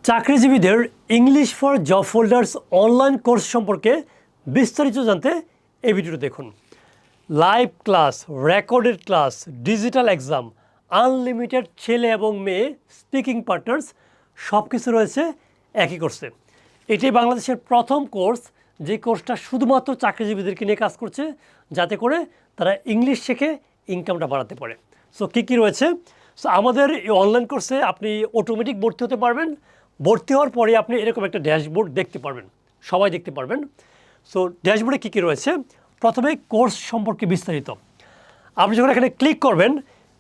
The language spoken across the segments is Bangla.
চাকরিজীবীদের English for job holders online course সম্পর্কে বিস্তারিত জানতে এই ভিডিওটি দেখুন। Live class, recorded class, digital exam, unlimited ছেলে এবং মেয়ে স্পিকিং পার্টনার্স সব কিছু রয়েছে একই কোর্সে। এটি বাংলাদেশের প্রথম কোর্স যে কোর্সটা শুধুমাত্র চাকরিজীবীদেরকে নিয়ে কাজ করছে, যাতে করে তারা ইংলিশ শিখে ইনকামটা বাড়াতে পারে। সো কী রয়েছে? সো আমাদের এই অনলাইন কোর্সে আপনি অটোমেটিক ভর্তি হতে পারবেন। ভর্তি হওয়ার পরে আপনি এরকম একটা ড্যাশবোর্ড দেখতে পারবেন, সবাই দেখতে পারবেন। সো ড্যাশবোর্ডে কী রয়েছে? প্রথমে কোর্স সম্পর্কে বিস্তারিত। আপনি যখন এখানে ক্লিক করবেন,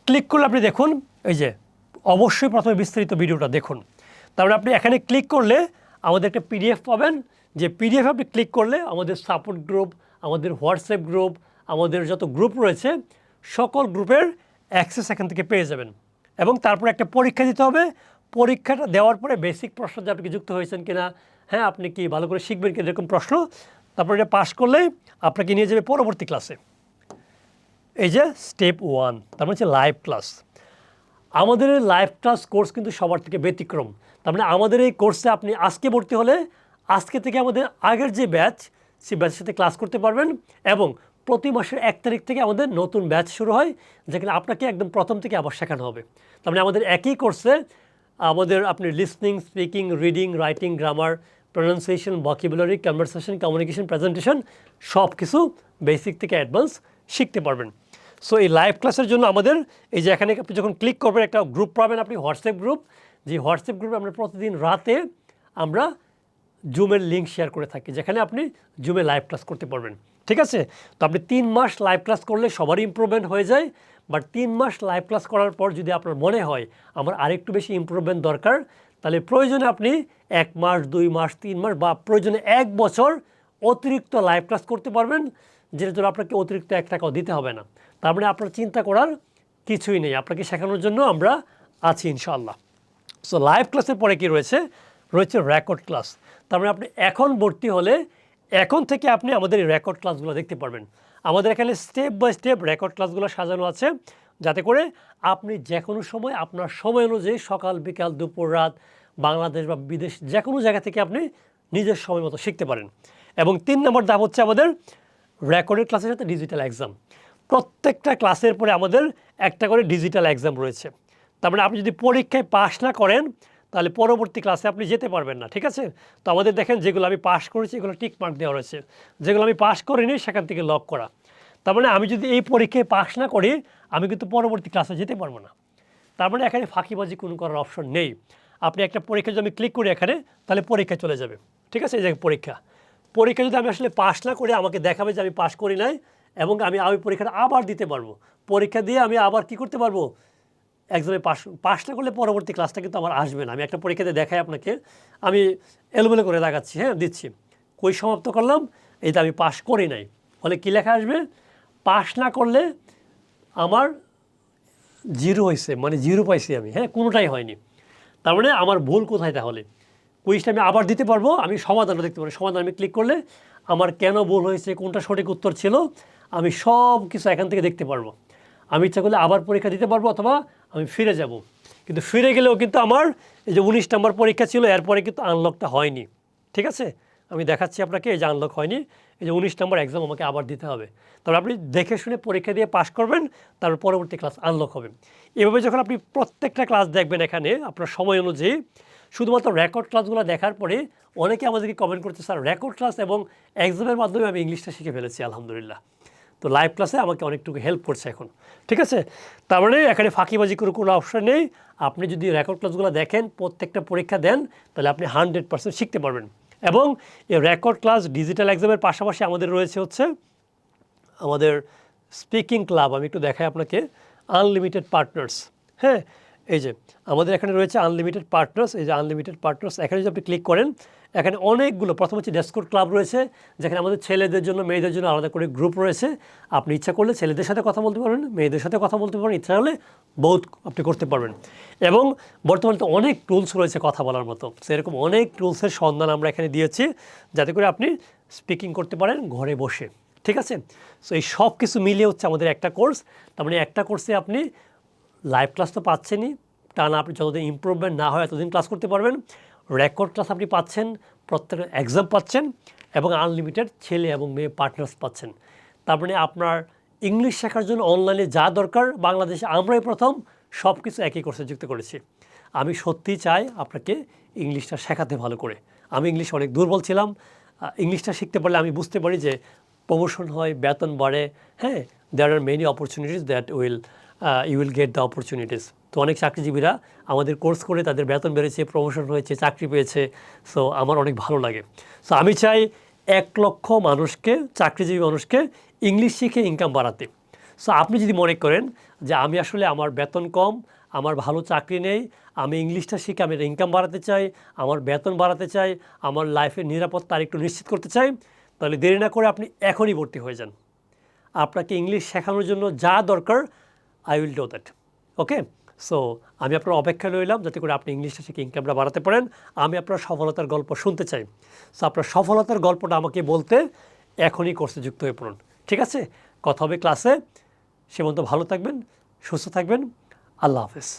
ক্লিক করলে আপনি দেখুন এই যে অবশ্যই প্রথমে বিস্তারিত ভিডিওটা দেখুন। তারপরে আপনি এখানে ক্লিক করলে আমাদের একটা পিডিএফ পাবেন, যে পিডিএফ আপনি ক্লিক করলে আমাদের সাপোর্ট গ্রুপ, আমাদের হোয়াটসঅ্যাপ গ্রুপ, আমাদের যত গ্রুপ রয়েছে সকল গ্রুপের অ্যাক্সেস এখান থেকে পেয়ে যাবেন। এবং তারপরে একটা পরীক্ষা দিতে হবে। পরীক্ষাটা দেওয়ার পরে বেসিক প্রশ্ন যে আপনি কি যুক্ত হয়েছেন কিনা, হ্যাঁ আপনি কি ভালো করে শিখবেন কিনা, এরকম প্রশ্ন। তারপরে এটা পাস করলেই আপনাকে নিয়ে যাবে পরবর্তী ক্লাসে। এই যে স্টেপ 1, তার মানে হচ্ছে লাইভ ক্লাস। আমাদের এই লাইভ ক্লাস কোর্স কিন্তু সবার থেকে ব্যতিক্রম। তার মানে আমাদের এই কোর্সে আপনি আজকে ভর্তি হলে আজকে থেকে আমাদের আগের যে ব্যাচ, সেই ব্যাচের সাথে ক্লাস করতে পারবেন। এবং প্রতি মাসের 1 তারিখ থেকে আমাদের নতুন ব্যাচ শুরু হয়, যেখানে আপনাকে একদম প্রথম থেকে আবার শেখানো হবে। তার মানে আমাদের একই কোর্সে আমাদের আপনি listening, speaking, reading, writing, grammar, pronunciation, vocabulary, conversation, communication, presentation সব কিছু বেসিক থেকে অ্যাডভান্স শিখতে পারবেন। সো এই লাইভ ক্লাসের জন্য আমাদের এই যে এখানে আপনি যখন ক্লিক করবেন একটা গ্রুপ পাবেন, আপনি হোয়াটসঅ্যাপ গ্রুপ। যে হোয়াটসঅ্যাপ গ্রুপে আমরা প্রতিদিন রাতে আমরা জুমের লিঙ্ক শেয়ার করে থাকি, যেখানে আপনি জুমে লাইভ ক্লাস করতে পারবেন। ঠিক আছে? তো আপনি 3 মাস লাইভ ক্লাস করলে সবারই ইমপ্রুভমেন্ট হয়ে যায়। বাট 3 মাস লাইভ ক্লাস করার পর যদি আপনার মনে হয় আমার আরেকটু বেশি ইমপ্রুভমেন্ট দরকার, তাহলে প্রয়োজনে আপনি 1 মাস, 2 মাস, 3 মাস বা প্রয়োজনে 1 বছর অতিরিক্ত লাইভ ক্লাস করতে পারবেন, যেটার জন্য আপনাকে অতিরিক্ত 1 টাকাও দিতে হবে না। তার মানে আপনার চিন্তা করার কিছুই নেই, আপনাকে শেখানোর জন্য আমরা আছি ইনশাআল্লাহ। সো লাইভ ক্লাসের পরে কি রয়েছে? রয়েছে রেকর্ড ক্লাস। তার মানে আপনি এখন ভর্তি হলে এখন থেকে আপনি আমাদের এই রেকর্ড ক্লাসগুলো দেখতে পারবেন। আমাদের এখানে স্টেপ বাই স্টেপ রেকর্ড ক্লাসগুলো সাজানো আছে, যাতে করে আপনি যে কোনো সময় আপনার সময় অনুযায়ী সকাল, বিকাল, দুপুর, রাত, বাংলাদেশ বা বিদেশ যে কোনো জায়গা থেকে আপনি নিজের সময় মতো শিখতে পারেন। এবং 3 নম্বর ধাপ হচ্ছে আমাদের রেকর্ডেড ক্লাসের সাথে ডিজিটাল এক্সাম। প্রত্যেকটা ক্লাসের পরে আমাদের একটা করে ডিজিটাল এক্সাম রয়েছে। তার মানে আপনি যদি পরীক্ষায় পাস না করেন, তাহলে পরবর্তী ক্লাসে আপনি যেতে পারবেন না। ঠিক আছে? তো আমাদের দেখেন যেগুলো আমি পাস করেছি এগুলো টিক মার্ক দেওয়া রয়েছে, যেগুলো আমি পাস করিনি সেখান থেকে লক করা। তার মানে আমি যদি এই পরীক্ষায় পাস না করি, আমি কিন্তু পরবর্তী ক্লাসে যেতে পারবো না। তার মানে এখানে ফাঁকিবাজি কোনো করার অপশন নেই। আপনি একটা পরীক্ষা যদি আমি ক্লিক করি এখানে, তাহলে পরীক্ষা চলে যাবে। ঠিক আছে? এই যে পরীক্ষা যদি আমি আসলে পাস না করি, আমাকে দেখাবে যে আমি পাস করি নাই, এবং আমি ওই পরীক্ষাটা আবার দিতে পারবো। পরীক্ষা দিয়ে আমি আবার কি করতে পারবো? এক্সামে পাস না করলে পরবর্তী ক্লাসটা কিন্তু আমার আসবে না। আমি একটা পরীক্ষাতে দেখাই আপনাকে, আমি এলোমেলো করে দেখাচ্ছি, হ্যাঁ দিচ্ছি, কই সমাপ্ত করলাম, এইটা আমি পাস করি নাই। ফলে কী লেখা আসবে? পাস না করলে আমার 0 হয়েছে, মানে 0 পাইছি আমি, হ্যাঁ কোনোটাই হয়নি। তার মানে আমার ভুল কোথায়? তাহলে কুইজটা আমি আবার দিতে পারবো, আমি সমাধানও দেখতে পারবো। সমাধান আমি ক্লিক করলে আমার কেন ভুল হয়েছে, কোনটা সঠিক উত্তর ছিল, আমি সব কিছু এখান থেকে দেখতে পারবো। আমি ইচ্ছা করলে আবার পরীক্ষা দিতে পারবো, অথবা আমি ফিরে যাব। কিন্তু ফিরে গেলেও কিন্তু আমার এই যে 19 নম্বর পরীক্ষা ছিল, এরপরে কিন্তু আনলকটা হয়নি। ঠিক আছে? আমি দেখাচ্ছি আপনাকে, এই যে আনলক হয়নি, এই যে 19 নম্বর এক্সাম আমাকে আবার দিতে হবে। তারপর আপনি দেখে শুনে পরীক্ষা দিয়ে পাস করবেন, তারপর পরবর্তী ক্লাস আনলক হবে। এভাবে যখন আপনি প্রত্যেকটা ক্লাস দেখবেন এখানে আপনার সময় অনুযায়ী, শুধুমাত্র রেকর্ড ক্লাসগুলো দেখার পরে অনেকে আমাদেরকে কমেন্ট করতে, স্যার রেকর্ড ক্লাস এবং এক্সামের মাধ্যমে আমি ইংলিশটা শিখে ফেলেছি আলহামদুলিল্লাহ। তো লাইভ ক্লাসে আমাকে অনেকটুকু হেল্প করছে এখন। ঠিক আছে? তার মানে এখানে ফাঁকিবাজি করে কোনো অপশন নেই। আপনি যদি রেকর্ড ক্লাসগুলো দেখেন, প্রত্যেকটা পরীক্ষা দেন, তাহলে আপনি 100% শিখতে পারবেন। এবং এই রেকর্ড ক্লাস ডিজিটাল এক্সামের পাশাপাশি আমাদের রয়েছে হচ্ছে আমাদের স্পিকিং ক্লাব। আমি একটু দেখাই আপনাকে, আনলিমিটেড পার্টনার্স। হ্যাঁ, এই যে আমাদের এখানে রয়েছে আনলিমিটেড পার্টনার্স। এই যে আনলিমিটেড পার্টনার্স, এখানে যদি আপনি ক্লিক করেন, এখানে অনেকগুলো, প্রথম হচ্ছে ডেসকোড ক্লাব রয়েছে, যেখানে আমাদের ছেলেদের জন্য, মেয়েদের জন্য আলাদা করে গ্রুপ রয়েছে। আপনি ইচ্ছা করলে ছেলেদের সাথে কথা বলতে পারবেন, মেয়েদের সাথে কথা বলতে পারবেন, ইচ্ছা হলে বহুত আপনি করতে পারবেন। এবং বর্তমানে তো অনেক টুলস রয়েছে কথা বলার মতো, সেরকম অনেক টুলসের সন্ধান আমরা এখানে দিয়েছি, যাতে করে আপনি স্পিকিং করতে পারেন ঘরে বসে। ঠিক আছে? সো এই সব কিছু মিলিয়ে হচ্ছে আমাদের একটা কোর্স। তার মানে একটা কোর্সে আপনি লাইভ ক্লাস তো পাচ্ছেনই, টানা আপনি যতদিন ইমপ্রুভমেন্ট না হয় এতদিন ক্লাস করতে পারবেন। রেকর্ড ক্লাস আপনি পাচ্ছেন, প্রত্যেক এক্সাম পাচ্ছেন এবং আনলিমিটেড ছেলে এবং মেয়ে পার্টনার্স পাচ্ছেন। তার মানে আপনার ইংলিশ শেখার জন্য অনলাইনে যা দরকার বাংলাদেশে আমরাই প্রথম সব কিছু একই কোর্সে যুক্ত করেছি। আমি সত্যিই চাই আপনাকে ইংলিশটা শেখাতে ভালো করে। আমি ইংলিশ অনেক দুর্বল ছিলাম। ইংলিশটা শিখতে পারলে আমি বুঝতে পারি যে প্রমোশন হয়, বেতন বাড়ে, হ্যাঁ, there are many opportunities that you will get the opportunities. তো অনেক চাকরিজীবীরা আমাদের কোর্স করে তাদের বেতন বেড়েছে, প্রমোশন হয়েছে, চাকরি পেয়েছে। সো আমার অনেক ভালো লাগে। সো আমি চাই 1 লক্ষ মানুষকে, চাকরিজীবী মানুষকে ইংলিশ শিখে ইনকাম বাড়াতে। সো আপনি যদি মনে করেন যে আমি আসলে আমার বেতন কম, আমার ভালো চাকরি নেই, আমি ইংলিশটা শিখে আমি ইনকাম বাড়াতে চাই, আমার বেতন বাড়াতে চাই, আমার লাইফের নিরাপত্তা আরেকটু নিশ্চিত করতে চাই, তাহলে দেরি না করে আপনি এখনই ভর্তি হয়ে যান। আপনাকে ইংলিশ শেখানোর জন্য যা দরকার I will do that. Okay, so আমি আপনার অপেক্ষায় রইলাম যাতে করে আপনি ইংলিশটা শিখে ইনকামটা বাড়াতে পারেন। আমি আপনার সফলতার গল্প শুনতে চাই। সো আপনার সফলতার গল্পটা আমাকে বলতে এখনই কোর্সে যুক্ত হয়ে পড়ুন। ঠিক আছে, কথা হবে ক্লাসে। সে পর্যন্ত ভালো থাকবেন, সুস্থ থাকবেন। আল্লাহ হাফেজ।